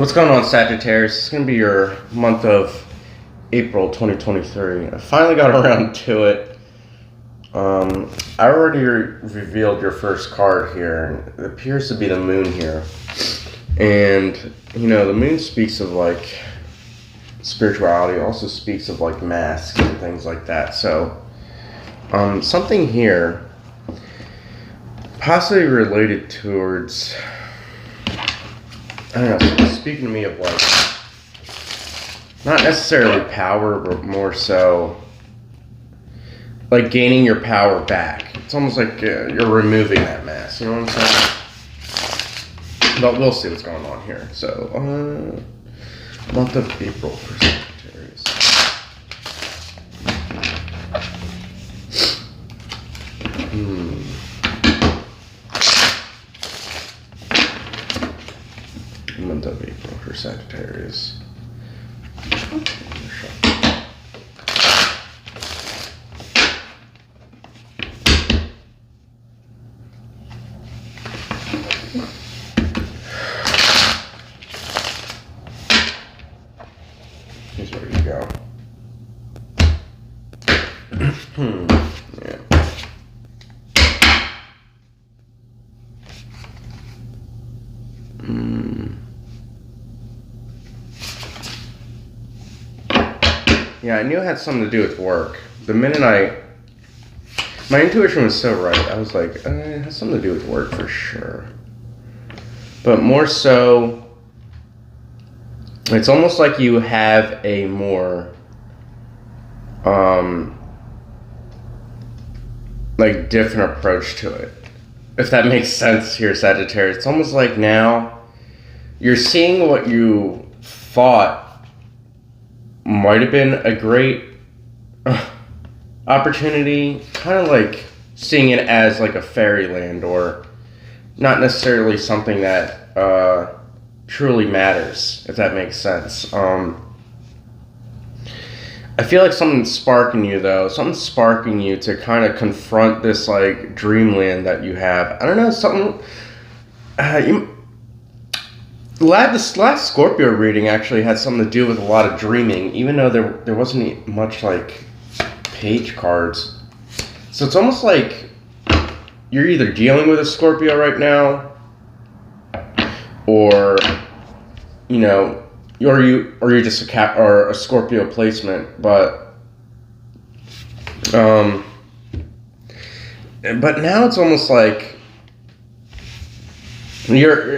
What's going on, Sagittarius? It's going to be your month of April 2023. I finally got around to it. I already revealed your first card here, and it appears to be the moon here. And, the moon speaks of, spirituality. It also speaks of, masks and things like that. So, something here, possibly related towards... I don't know, speaking to me of not necessarily power, but more so gaining your power back. It's almost like you're removing that mask, you know what I'm saying? But we'll see what's going on here. So, month of April for Sagittarius. Month of April for Sagittarius. Here's where you go. Yeah. Yeah, I knew it had something to do with work. The minute my intuition was so right. I was like, it has something to do with work for sure. But more so, it's almost like you have a more, different approach to it. If that makes sense here, Sagittarius. It's almost like now you're seeing what you thought might have been a great opportunity, kind of like seeing it as like a fairyland, or not necessarily something that truly matters, if that makes sense. I feel like something's sparking you, though. Something's sparking you to kind of confront this dreamland that you have. I don't know, something this last Scorpio reading actually had something to do with a lot of dreaming, even though there wasn't much page cards. So it's almost like you're either dealing with a Scorpio right now, or you're just a Scorpio placement. But now it's almost like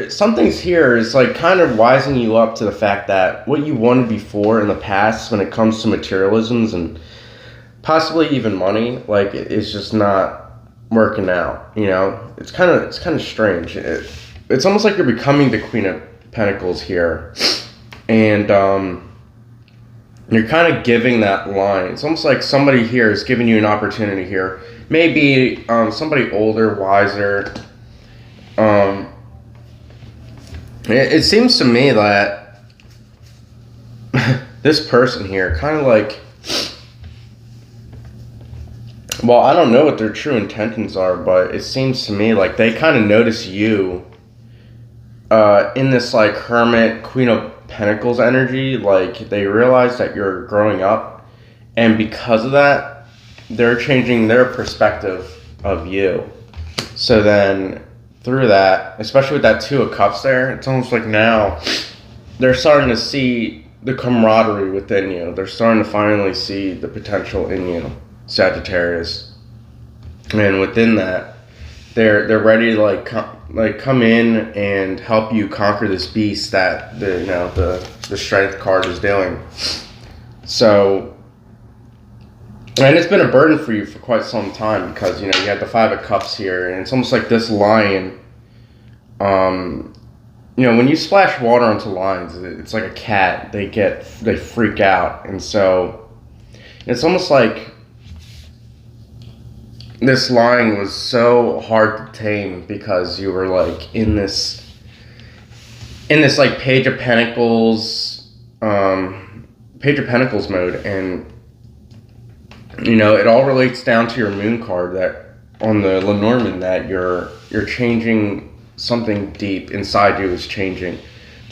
something's here is kind of wising you up to the fact that what you wanted before in the past, when it comes to materialisms and possibly even money, it's just not working out. It's kind of strange. It's almost like you're becoming the Queen of Pentacles here, and you're kind of giving that line. It's almost like somebody here is giving you an opportunity here. Maybe somebody older, wiser. It seems to me that this person here kind of well, I don't know what their true intentions are, but it seems to me like they kind of notice you in this Hermit, Queen of Pentacles energy. They realize that you're growing up, and because of that, they're changing their perspective of you. So then, through that, especially with that Two of Cups there, it's almost like now they're starting to see the camaraderie within you. They're starting to finally see the potential in you, Sagittarius. And within that, they're ready to come in and help you conquer this beast that the Strength card is doing. So, and it's been a burden for you for quite some time, because you had the Five of Cups here, and it's almost like this lion. When you splash water onto lions, it's like a cat. They freak out, and so it's almost like this lion was so hard to tame, because you were in this Page of Pentacles mode, and it all relates down to your moon card, that on the Lenormand, that you're changing something deep inside you is changing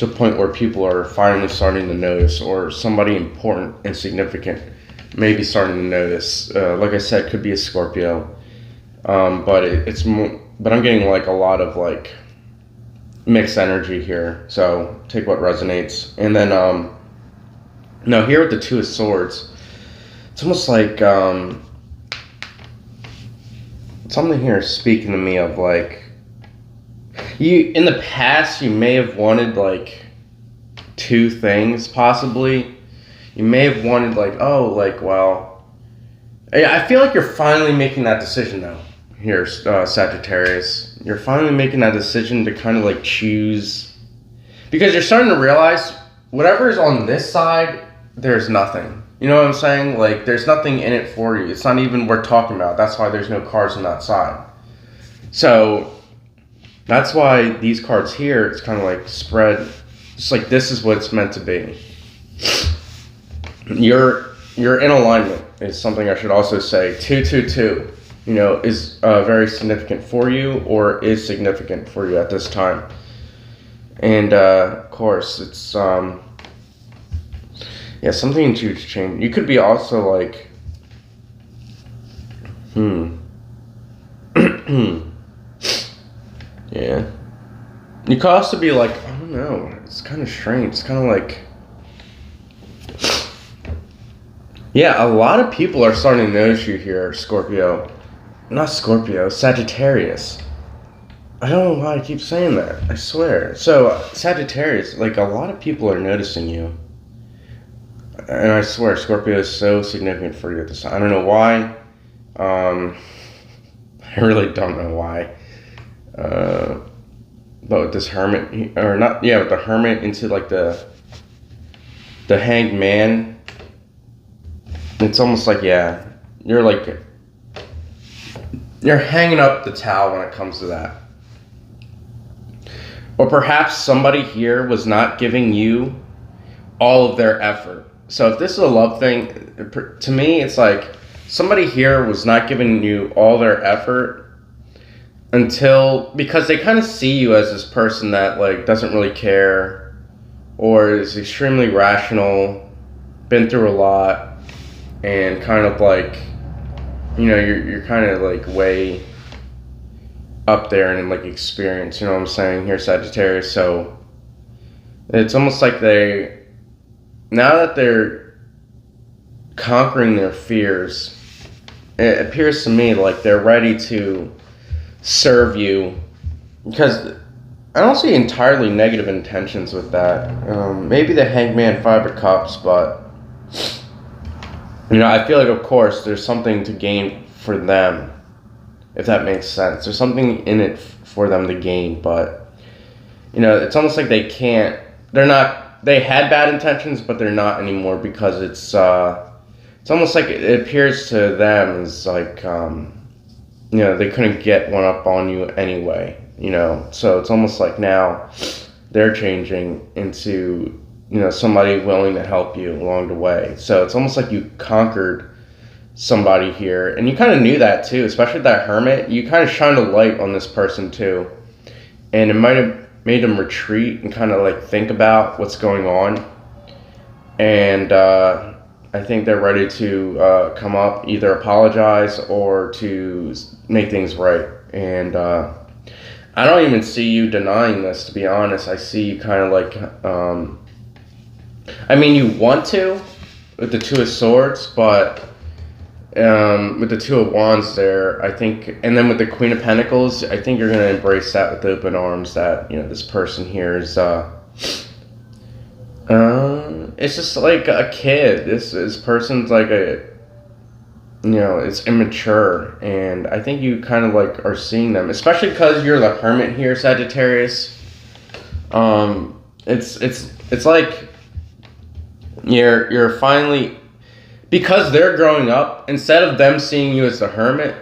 to a point where people are finally starting to notice, or somebody important and significant maybe starting to notice. Like I said, could be a Scorpio, but it's more, but I'm getting like a lot of like mixed energy here. So take what resonates. And then now here with the Two of Swords, it's almost like something here is speaking to me of like, you in the past you may have wanted like two things possibly. You may have wanted like, oh, like, well, I feel like you're finally making that decision though here, Sagittarius. You're finally making that decision to kind of like choose, because you're starting to realize whatever is on this side, there's nothing. You know what I'm saying? Like, there's nothing in it for you. It's not even worth talking about. That's why there's no cards on that side. So that's why these cards here, it's kind of like spread. It's like, this is what it's meant to be. You're in alignment is something I should also say. 222, you know, is very significant for you, or is significant for you at this time. And of course, it's yeah, something huge change. You could be also like, yeah. You could also be like, I don't know. It's kind of strange. It's kind of like, yeah, a lot of people are starting to notice you here, Scorpio. Not Scorpio, Sagittarius. I don't know why I keep saying that. I swear. So, Sagittarius, like, a lot of people are noticing you. And I swear, Scorpio is so significant for you at this time. I don't know why. I really don't know why. But with this hermit, or not, yeah, with the hermit into like the hanged man, it's almost like, yeah, you're hanging up the towel when it comes to that. Or perhaps somebody here was not giving you all of their effort. So if this is a love thing, to me, it's like somebody here was not giving you all their effort because they kind of see you as this person that like doesn't really care, or is extremely rational, been through a lot, and kind of like, you know, you're kind of like way up there in like experience, you know what I'm saying here, Sagittarius. So it's almost like now that they're conquering their fears, it appears to me like they're ready to serve you, because I don't see entirely negative intentions with that. Maybe the Hangman, Five of Cups, but you know, I feel like, of course, there's something to gain for them, if that makes sense. There's something in it for them to gain, but you know, it's almost like they had bad intentions, but they're not anymore, because it's almost like it appears to them as like, you know, they couldn't get one up on you anyway, you know. So it's almost like now they're changing into, you know, somebody willing to help you along the way. So it's almost like you conquered somebody here, and you kind of knew that too, especially that hermit. You kind of shined a light on this person too, and it might have made them retreat and kind of like think about what's going on. And I think they're ready to come up, either apologize or to make things right. And I don't even see you denying this, to be honest. I see you kind of like, I mean, you want to with the Two of Swords, but with the Two of Wands there, I think, and then with the Queen of Pentacles, I think you're going to embrace that with open arms, that, you know, this person here is, it's just like a kid. This person's like you know, it's immature, and I think you kind of like are seeing them, especially because you're the hermit here, Sagittarius. It's like you're finally, because they're growing up, instead of them seeing you as the hermit,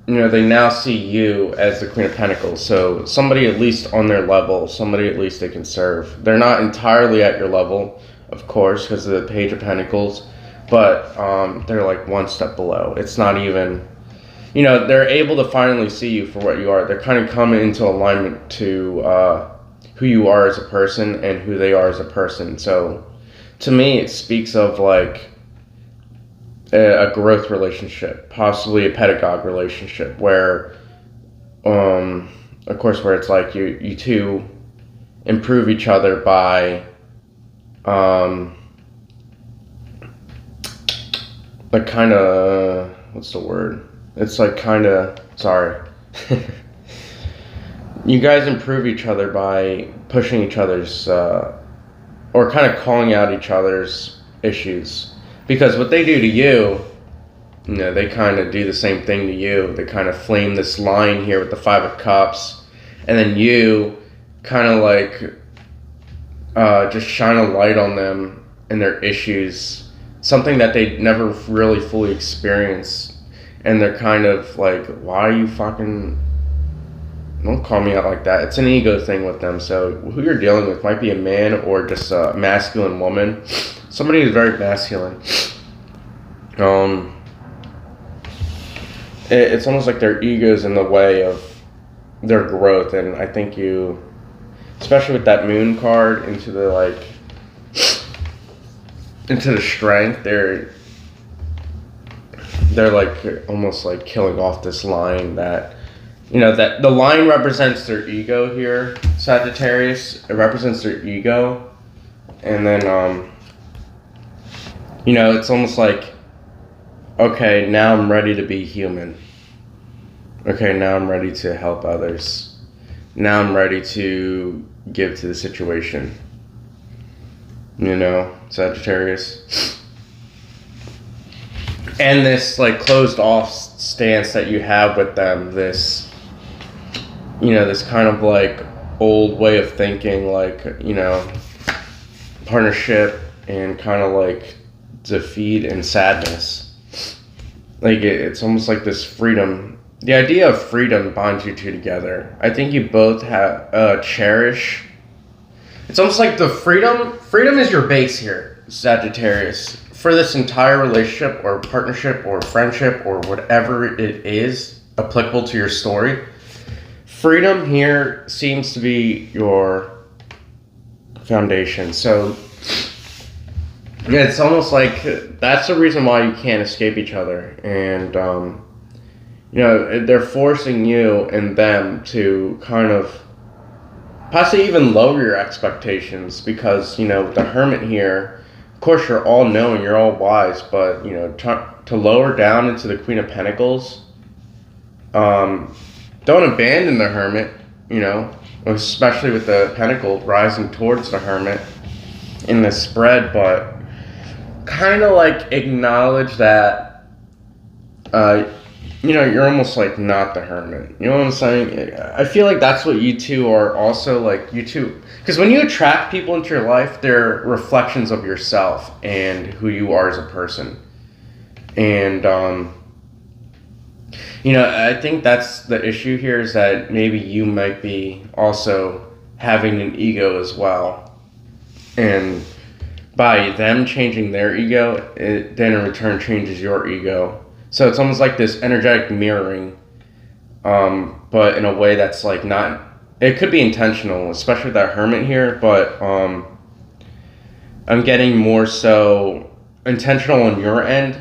you know, they now see you as the Queen of Pentacles. So somebody at least on their level, somebody at least they can serve. They're not entirely at your level, of course, because of the Page of Pentacles, but they're like one step below. It's not even, you know, they're able to finally see you for what you are. They're kind of coming into alignment to who you are as a person and who they are as a person. So to me, it speaks of like a growth relationship, possibly a pedagogue relationship, where, of course, where it's like you two improve each other by, like kind of, what's the word? It's like kind of, sorry. You guys improve each other by pushing each other's, or kind of calling out each other's issues. Because what they do to you, they kind of do the same thing to you. They kind of flame this line here with the Five of Cups. And then you kind of like just shine a light on them and their issues. Something that they never really fully experienced. And they're kind of like, why are you fucking... Don't call me out like that. It's an ego thing with them. So who you're dealing with might be a man or just a masculine woman. Somebody who's very masculine. It's almost like their ego's in the way of their growth. And I think you, especially with that moon card into the strength, they're like almost like killing off this line that, that the line represents their ego here, Sagittarius. It represents their ego. And then, it's almost like, okay, now I'm ready to be human. Okay, now I'm ready to help others. Now I'm ready to give to the situation. Sagittarius. And this like closed off stance that you have with them, this kind of like old way of thinking, like, partnership and kind of like defeat and sadness. Like it's almost like this freedom. The idea of freedom binds you two together. I think you both have cherish. It's almost like the freedom is your base here, Sagittarius. For this entire relationship or partnership or friendship or whatever it is applicable to your story, freedom here seems to be your foundation. So yeah, it's almost like that's the reason why you can't escape each other. And, they're forcing you and them to kind of possibly even lower your expectations because, the Hermit here, of course, you're all knowing, you're all wise, but, to lower down into the Queen of Pentacles, don't abandon the Hermit, especially with the Pentacle rising towards the Hermit in the spread, but kind of like acknowledge that, you're almost like not the Hermit. You know what I'm saying? I feel like that's what you two are also, like, you two. Because when you attract people into your life, they're reflections of yourself and who you are as a person. And, I think that's the issue here is that maybe you might be also having an ego as well. And by them changing their ego, it then in return changes your ego. So it's almost like this energetic mirroring, but in a way that's like not, it could be intentional, especially with that Hermit here, but I'm getting more so intentional on your end,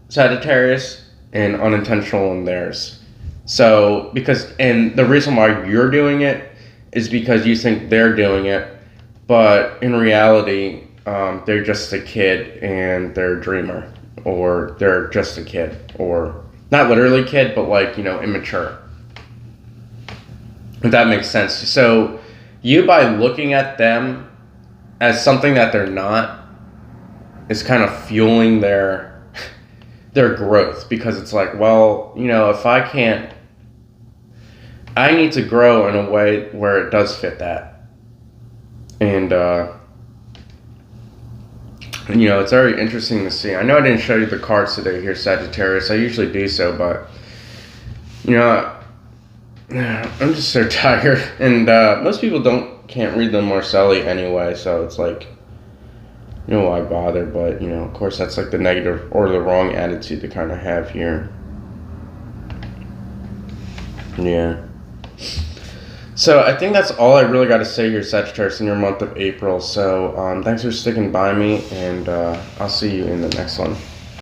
Sagittarius, and unintentional on theirs. So, and the reason why you're doing it is because you think they're doing it, but in reality, they're just a kid and they're a dreamer, or they're just a kid, or not literally kid, but like, immature. If that makes sense. So you, by looking at them as something that they're not, is kind of fueling their growth, because it's like, well, if I can't, I need to grow in a way where it does fit that. And, it's very interesting to see. I know I didn't show you the cards today here, Sagittarius. I usually do so, but, I'm just so tired. And most people can't read them Marcelli anyway, so it's like, why bother? But, of course, that's like the negative or the wrong attitude to kind of have here. Yeah. So I think that's all I really got to say here, Sagittarius, in your month of April. So thanks for sticking by me, and I'll see you in the next one.